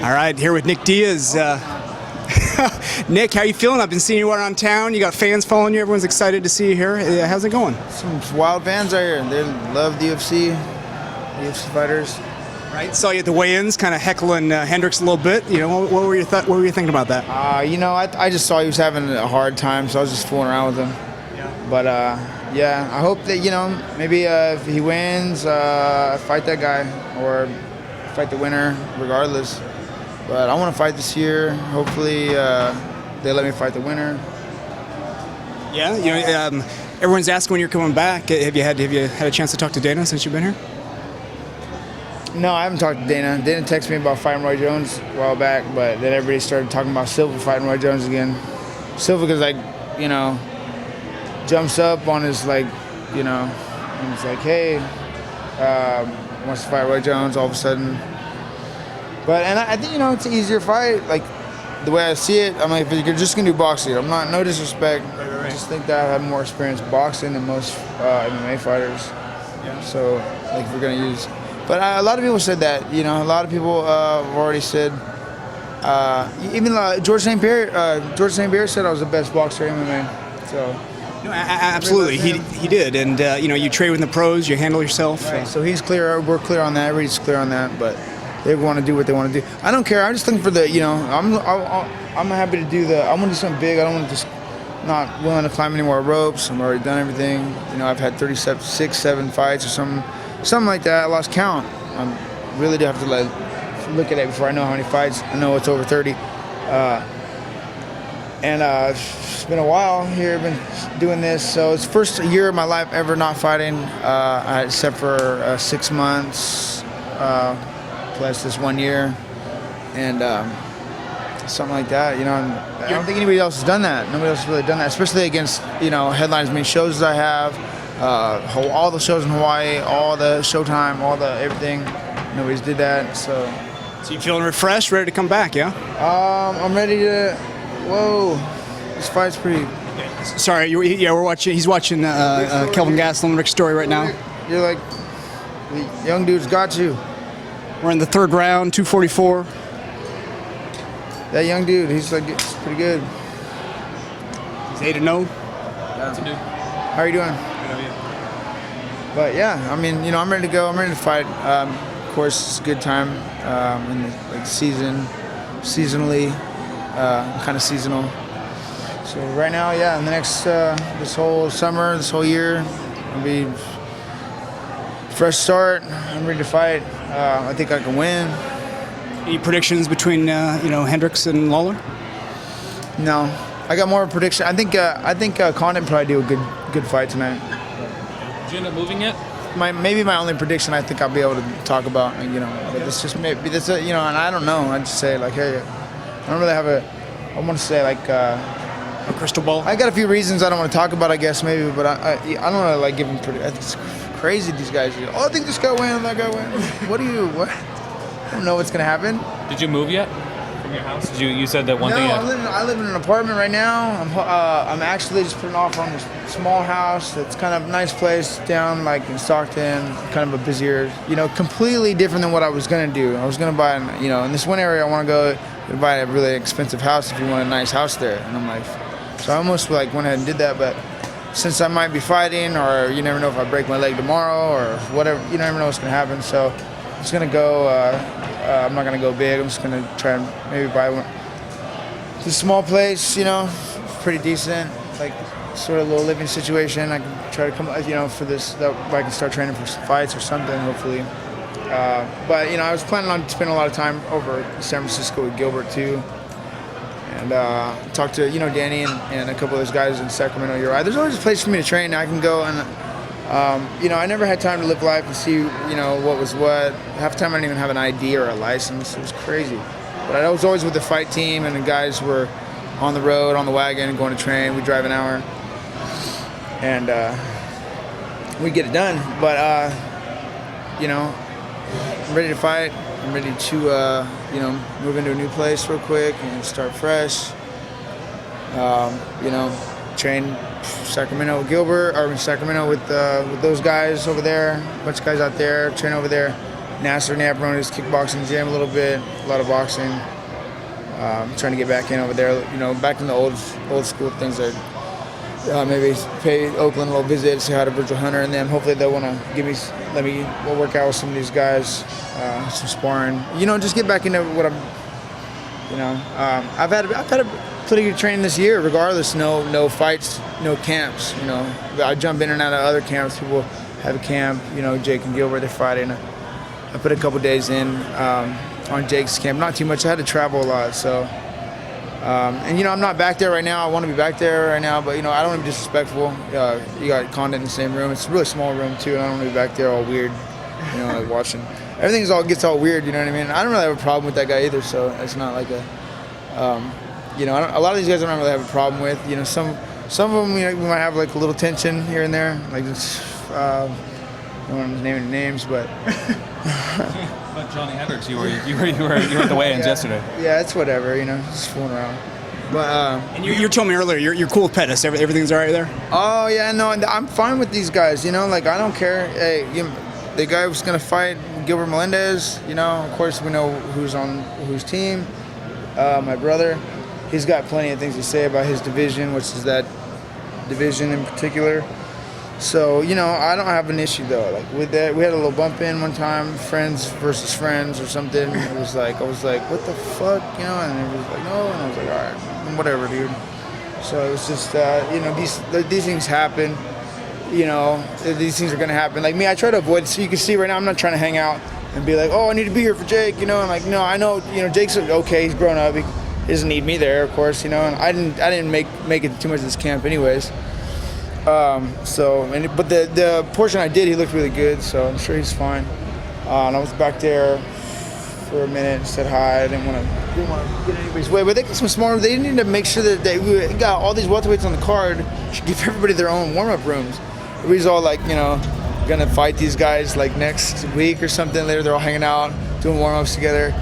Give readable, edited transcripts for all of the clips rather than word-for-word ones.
All right, here with Nick Diaz. Nick, how you feeling? I've been seeing you around town. You got fans following you. Everyone's excited to see you here. How's it going? Some wild fans out here. They love the UFC fighters. Right. Saw you at the weigh-ins, kind of heckling Hendricks a little bit. You know, what were you thinking about that? I just saw he was having a hard time, so I was just fooling around with him. Yeah. But yeah, I hope that maybe if he wins, fight that guy or fight the winner, regardless. But I want to fight this year. Hopefully, they let me fight the winner. Yeah, everyone's asking when you're coming back. Have you had a chance to talk to Dana since you've been here? No, I haven't talked to Dana. Dana texted me about fighting Roy Jones a while back, but then everybody started talking about Silva fighting Roy Jones again. Silva, because jumps up on his and he's like, hey, wants to fight Roy Jones all of a sudden. And I think it's an easier fight. Like the way I see it, I'm like, if you're just gonna do boxing, no disrespect. Right. I just think that I have more experience boxing than most MMA fighters. Yeah. So if we're gonna use, but a lot of people said that. A lot of people have already said. Even George St. Pierre said I was the best boxer in MMA. So. No, absolutely, he did, and you train with the pros, you handle yourself. Right. So he's clear. We're clear on that. Everybody's clear on that, but. They want to do what they want to do. I don't care. I'm just looking for the, I'm happy to do I want to do something big. I don't want to just not willing to climb any more ropes. I've already done everything. I've had 36, 7 fights or something like that. I lost count. I really do have to look at it before I know how many fights. I know it's over 30. It's been a while here. I've been doing this. So it's the first year of my life ever not fighting, except for 6 months. Plus this 1 year, and something like that. I don't think anybody else has done that. Nobody else has really done that, especially against headlines, as many shows as I have, all the shows in Hawaii, all the Showtime, all the everything. Nobody's did that. So you feeling refreshed, ready to come back? Yeah. I'm ready to. Whoa, this fight's pretty. Sorry, we're watching. He's watching Kelvin Gastelum, Rick's story right now. You're like, the young dude's got you. We're in the third round, 244. That young dude, he's pretty good. He's 8-0. Yeah. How are you doing? Good, how are you? But yeah, I'm ready to go. I'm ready to fight. Of course, it's a good time in the seasonally, kind of seasonal. So right now, yeah, in the next this whole summer, this whole year, it'll be fresh start. I'm ready to fight. I think I can win. Any predictions between Hendricks and Lawler? No, I got more of a prediction. I think Condon probably do a good fight tonight. Did you end up moving yet? Maybe my only prediction I think I'll be able to talk about. But it's just maybe that's and I don't know. I just say hey, I don't really have I want to say a crystal ball. I got a few reasons I don't want to talk about. I guess maybe, but I don't want to give them predictions. Crazy these guys. I think this guy win, that guy win. What? I don't know what's gonna happen. Did you move yet from your house? You said that one thing. No, I live in an apartment right now. I'm actually just putting off on this small house. It's kind of a nice place down in Stockton. Kind of a busier, completely different than what I was gonna do. I was gonna buy, in this one area I want to go buy a really expensive house if you want a nice house there. And I'm like, so I almost went ahead and did that, but. Since I might be fighting, or you never know if I break my leg tomorrow, or whatever, you never know what's going to happen. So I'm just going to go, I'm not going to go big. I'm just going to try and maybe buy one. It's a small place, pretty decent, sort of little living situation. I can try to come, for this, that I can start training for fights or something, hopefully. But, I was planning on spending a lot of time over in San Francisco with Gilbert, too. And talked to Danny and a couple of those guys in Sacramento. There's always a place for me to train. I can go and I never had time to live life and see what was what. Half the time I didn't even have an ID or a license. It was crazy. But I was always with the fight team, and the guys were on the road, on the wagon, going to train. We drive an hour, and we get it done. But I'm ready to fight. I'm ready to, move into a new place real quick and start fresh. Train Sacramento with Gilbert, or Sacramento with those guys over there, a bunch of guys out there, train over there. Nasser Navarrone's kickboxing gym a little bit, a lot of boxing. Trying to get back in over there, back in the old school things that maybe pay Oakland a little visit, say hi to Virgil Hunter, and then hopefully they'll want to we'll work out with some of these guys, some sparring. Just get back into what I've had a pretty good training this year, regardless. No fights, no camps. I jump in and out of other camps. People have a camp. Jake and Gilbert, they're fighting. I put a couple days in on Jake's camp. Not too much. I had to travel a lot, so. I'm not back there right now. I want to be back there right now, but I don't want to be disrespectful. You got Condit in the same room. It's a really small room too, and I don't want to be back there all weird, like watching. Everything gets all weird. You know what I mean? I don't really have a problem with that guy either, so it's not like a. A lot of these guys I don't really have a problem with. Some of them we might have like a little tension here and there, like this. I don't want to name any names, but. But Johnny Hendricks, you were at the weigh-ins yesterday. Yeah, it's whatever, just fooling around. But and you told me earlier you're cool with Pettis. Everything's all right there. Oh yeah, no, I'm fine with these guys. Like I don't care. Hey, the guy who's gonna fight Gilbert Melendez. Of course we know who's on whose team. My brother, he's got plenty of things to say about his division, which is that division in particular. So, I don't have an issue though. Like with that, we had a little bump in one time, friends versus friends or something. It was like, I was like, what the fuck, and it was like, no, and I was like, all right, whatever, dude. So it was just, these things happen. These things are gonna happen. Like me, I try to avoid. So you can see right now, I'm not trying to hang out and be like, oh, I need to be here for Jake. I'm like, no, I know, Jake's okay. He's grown up. He doesn't need me there, of course. And I didn't make it too much of this camp, anyways. But the portion I did, he looked really good, so I'm sure he's fine. And I was back there for a minute, said hi. I didn't want to get anybody's way, but they got some smart. They need to make sure that they got all these welterweights on the card. Should give everybody their own warm-up rooms. Everybody's all like, gonna fight these guys like next week or something. Later, they're all hanging out, doing warm-ups together.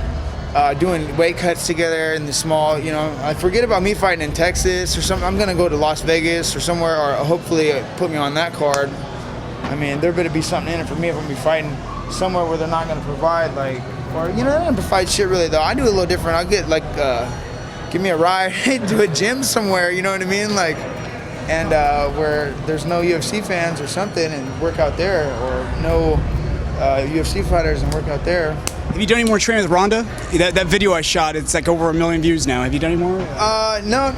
Doing weight cuts together in the small, I forget about me fighting in Texas or something. I'm gonna go to Las Vegas or somewhere, or hopefully put me on that card. I mean, there better be something in it for me if I'm gonna be fighting somewhere where they're not gonna provide they're not gonna provide shit really though. I do a little different. I'll get give me a ride to a gym somewhere, you know what I mean? And where there's no UFC fans or something and work out there, or no UFC fighters and work out there. Have you done any more training with Ronda? That video I shot, it's like over 1 million views now. Have you done any more? No.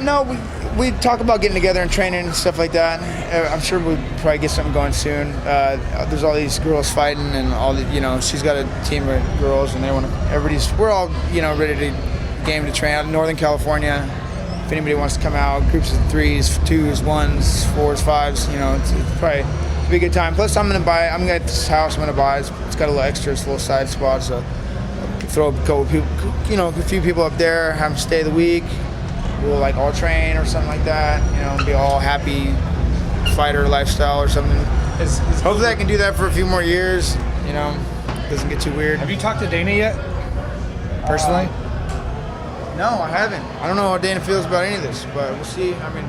We talk about getting together and training and stuff like that. I'm sure we'll probably get something going soon. There's all these girls fighting and all the, she's got a team of girls and we're all, ready to game to train out in Northern California. If anybody wants to come out, groups of 3s, 2s, 1s, 4s, 5s, it's probably be a good time. Plus, I'm at this house I'm gonna buy. It's got a little extra, it's a little side spot, so throw a couple people, a few people up there, have them stay the week. We'll all train or something like that. Be all happy fighter lifestyle or something. Hopefully, I can do that for a few more years. Doesn't get too weird. Have you talked to Dana yet? Personally? No, I haven't. I don't know how Dana feels about any of this, but we'll see. I mean,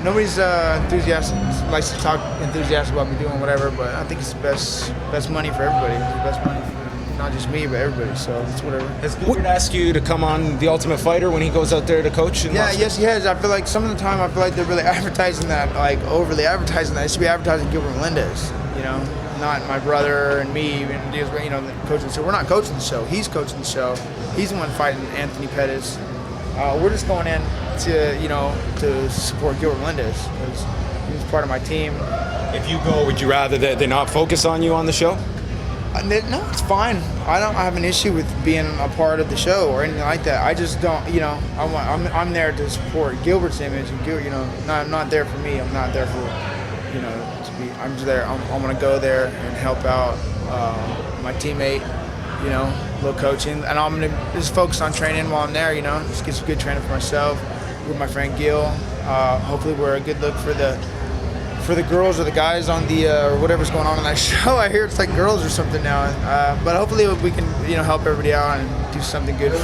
nobody's enthusiastic, likes to talk enthusiastic about me doing whatever, but I think it's the best money for everybody. It's the best money for not just me, but everybody, so it's whatever. Has Gilbert asked you to come on The Ultimate Fighter when he goes out there to coach? Yes, he has. I feel like some of the time, they're really advertising that, overly advertising that. It should be advertising Gilbert Melendez, not my brother and me, and Diaz, coaching the show. We're not coaching the show. He's coaching the show. He's the one fighting Anthony Pettis. We're just going in to support Gilbert Melendez because he's part of my team. If you go, would you rather that they not focus on you on the show? No, it's fine. I don't have an issue with being a part of the show or anything like that. I just don't, I'm there to support Gilbert's image, and Gilbert, I'm not there for me. I'm not there for, to be. I'm just there. I want to go there and help out my teammate. A little coaching, and I'm gonna just focus on training while I'm there. Just get some good training for myself with my friend Gil. Hopefully, we're a good look for the girls or the guys on the or whatever's going on that show. I hear it's like girls or something now, but hopefully we can help everybody out and do something good.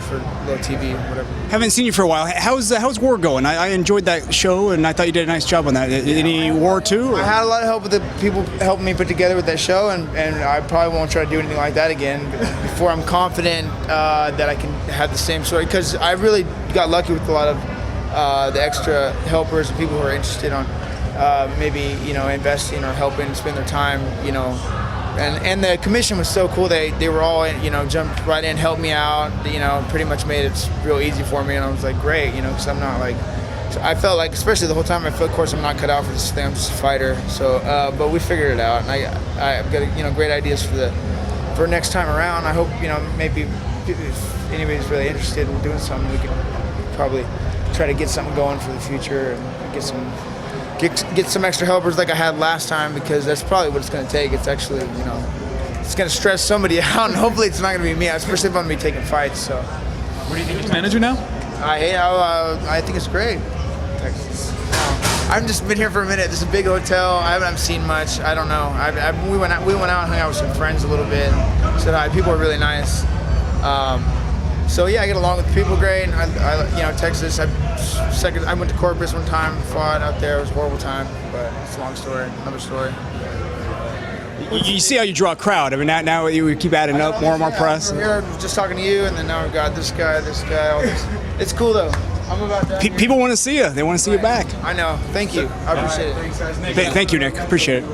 for a little TV, whatever. Haven't seen you for a while. How's War going? I enjoyed that show, and I thought you did a nice job on that. Any War 2? I had a lot of help with the people helping me put together with that show, and I probably won't try to do anything like that again before I'm confident that I can have the same story. Because I really got lucky with a lot of the extra helpers and people who are interested on maybe investing or helping spend their time, And the commission was so cool. They were all, jumped right in, helped me out, pretty much made it real easy for me. And I was like, great, because I'm not like, so I felt like, especially the whole time, I felt, of course, I'm not cut out for this thing. I'm just a fighter. So, but we figured it out. And I've got, great ideas for next time around. I hope, maybe if anybody's really interested in doing something, we can probably try to get something going for the future and get some extra helpers like I had last time, because that's probably what it's going to take. It's actually, it's going to stress somebody out, and hopefully it's not going to be me, especially if I'm going to be taking fights. So, What do you think of manager now? I think it's great. Texas. I've just been here for a minute. This is a big hotel. I haven't seen much. I don't know. We went out and hung out with some friends a little bit. Said hi. People are really nice. So yeah, I get along with people great. Texas. I went to Corpus one time, fought out there. It was a horrible time, but it's a long story. Another story. You see how you draw a crowd. I mean, now you keep adding up more and more press. We're here just talking to you, and then now we've got this guy, all this. It's cool though. I'm about that. People want to see you. They want to see you back. I know. Thank you. I appreciate it. Thank you, Nick. Appreciate it.